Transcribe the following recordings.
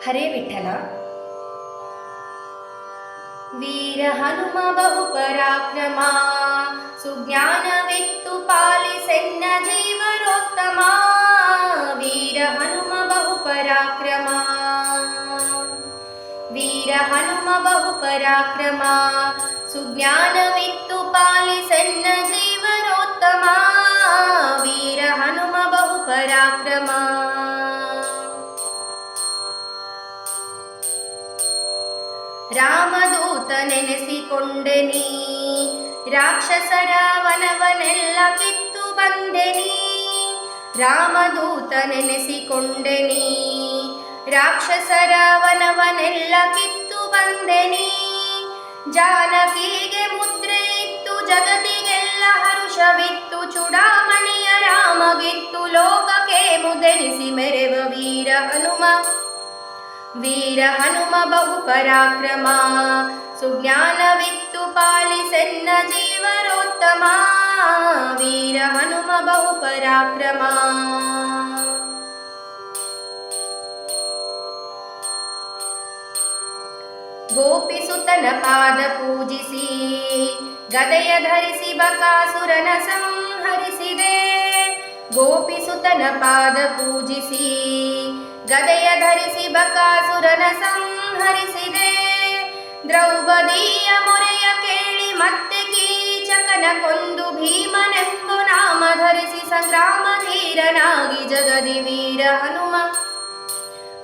ಹರೇ ವಿಠಲ. ವೀರ ಹನುಮ ಬಹು ಪರಾಕ್ರಮ, ಸುಜ್ಞಾನವಿತ್ತು ಪಾಲಿಸೆನ್ನ ಜೀವರೋತ್ತಮ. ವೀರ ಹನುಮ ಬಹು ಪರಾಕ್ರಮ, ವೀರ ಹನುಮ ಬಹು ಪರಾಕ್ರಮ, ಸುಜ್ಞಾನವಿತ್ತು ಪಾಲಿಸೆನ್ನ ಜೀವರೋತ್ತಮ. ವೀರ ಹನುಮ ಬಹು ಪರಾಕ್ರಮ. ರಾಮದೂತ ನೆನೆಸಿಕೊಂಡೆನಿ, ರಾಕ್ಷಸರ ವನವನೆಲ್ಲ ಕಿತ್ತು ಬಂದೆನಿ. ರಾಮದೂತ ನೆನೆಸಿಕೊಂಡೆನಿ, ರಾಕ್ಷಸರ ವನವನೆಲ್ಲ ಕಿತ್ತು ಬಂದೆನಿ. ಜಾನಕಿಗೆ ಮುದ್ರೆ ಇತ್ತು, ಜಗತ್ತಿಗೆಲ್ಲ ಹರುಷವಿತ್ತು. ಚೂಡಾಮಣಿಯ ರಾಮಗಿತ್ತು, ಲೋಕಕ್ಕೆ ಮುದೆನಿಸಿ ಮೆರೆವ ವೀರ ಹನುಮ. ವೀರ ಹನುಮ ಬಹು ಪರಾಕ್ರಮ, ಸುಜ್ಞಾನವಿತ್ತು ಪಾಲಿಸೆನ್ನ ಜೀವರೋತ್ತಮ. ವೀರ ಹನುಮ ಬಹು ಪರಾಕ್ರಮ. ಗೋಪಿಸುತನ ಪಾದ ಪೂಜಿಸಿ, ಗದೆಯ ಧರಿಸಿ ಬಕಾಸುರನ ಸಂಹರಿಸಿದೆ. ಗೋಪಿಸುತನ ಪಾದ ಪೂಜಿಸಿ, ಗದೆಯ ಧರಿಸಿ ಬಕಾಸುರನ ಸಂಹರಿಸಿದೆ. ದ್ರೌಪದಿಯ ಮೊರೆಯ ಕೇಳಿ ಮತ್ತೆ ಕೀಚಕನ ಕೊಂದು, ಭೀಮನೆಂಬು ನಾಮ ಧರಿಸಿ ಸಂಗ್ರಾಮ ಧೀರನಾಗಿ ಜಗದಿ ವೀರ ಹನುಮ.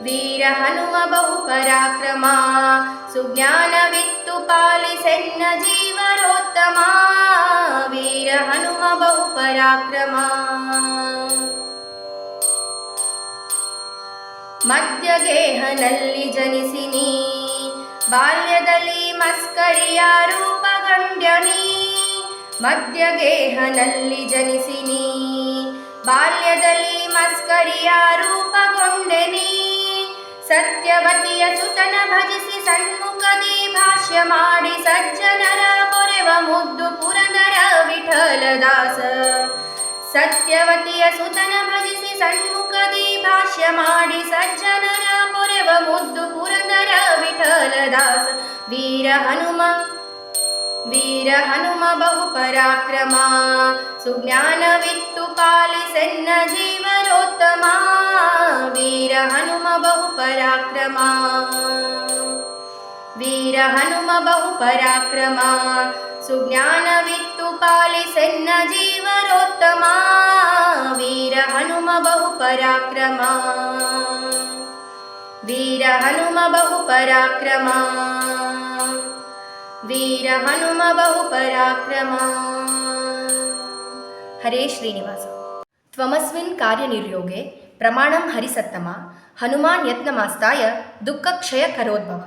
ವೀರ ಹನುಮ ಬಹು ಪರಾಕ್ರಮ, ಸುಜ್ಞಾನವಿತ್ತು ಪಾಲಿಸೆನ್ನ ಜೀವರೋತ್ತಮ. ವೀರ ಹನುಮ ಬಹು ಪರಾಕ್ರಮ. ಮಧ್ಯಗೇಹನಲ್ಲಿ ಜನಿಸಿನಿ, ಬಾಲ್ಯದಲ್ಲಿ ಮಸ್ಕರಿಯ ರೂಪಗೊಂಡ್ಯನಿ. ಮಧ್ಯಗೇಹನಲ್ಲಿ ಜನಿಸಿನಿ, ಬಾಲ್ಯದಲ್ಲಿ ಮಸ್ಕರಿಯ ರೂಪಗೊಂಡೆನಿ. ಸತ್ಯವತಿಯ ಸುತನ ಭಜಿಸಿ ಸನ್ಮುಖದಿ ಭಾಷ್ಯ ಮಾಡಿ, ಸಜ್ಜನರ ಪೊರೆವ ಮುದ್ದು ಪುರಂದರ ವಿಠಲದಾಸ. ಸತ್ಯವತಿಯ ಸುತನ ಭಜಿಸಿ ಸನ್ಮುಖದಿ ಭಾಷ್ಯ ಮಾಡಿ, ಸಜ್ಜನರ ಪೊರೆವ ಮುದ್ದು ಪುರಂದರ ವಿಠಲದಾಸ. ವೀರ ಹನುಮ, ವೀರ ಹನುಮ ಬಹು ಪರಾಕ್ರಮ, ಸುಜ್ಞಾನವಿತ್ತು ಪಾಲಿಸೆನ್ನ ಜೀವರೋತ್ತಮ. ವೀರ ಹನುಮ ಬಹು ಪರಾಕ್ರಮ, ವೀರ ಹನುಮ ಬಹು ಪರಾಕ್ರಮ, ಸುಜ್ಞಾನವಿತ್ತು ಪಾಲಿಸೆನ್ನ ಜೀವರೋತ್ತಮ. ವೀರ ಹನುಮ ಬಹು ಪರಾಕ್ರಮ, ವೀರ ಹನುಮ ಬಹು ಪರಾಕ್ರಮ, ವೀರ ಹನುಮ ಬಹು ಪರಾಕ್ರಮ. ಹರೇ ಶ್ರೀನಿವಾಸ. ತ್ವಮಸ್ಮಿನ್ ಕಾರ್ಯನಿರ್ಯೋಗೆ ಪ್ರಮಾಣಂ ಹರಿಸತ್ತಮ, ಹನುಮಾನ್ ಯತ್ನಮಾಸ್ತಾಯ ದುಃಖಕ್ಷಯ ಕರೋದ್ಭವ.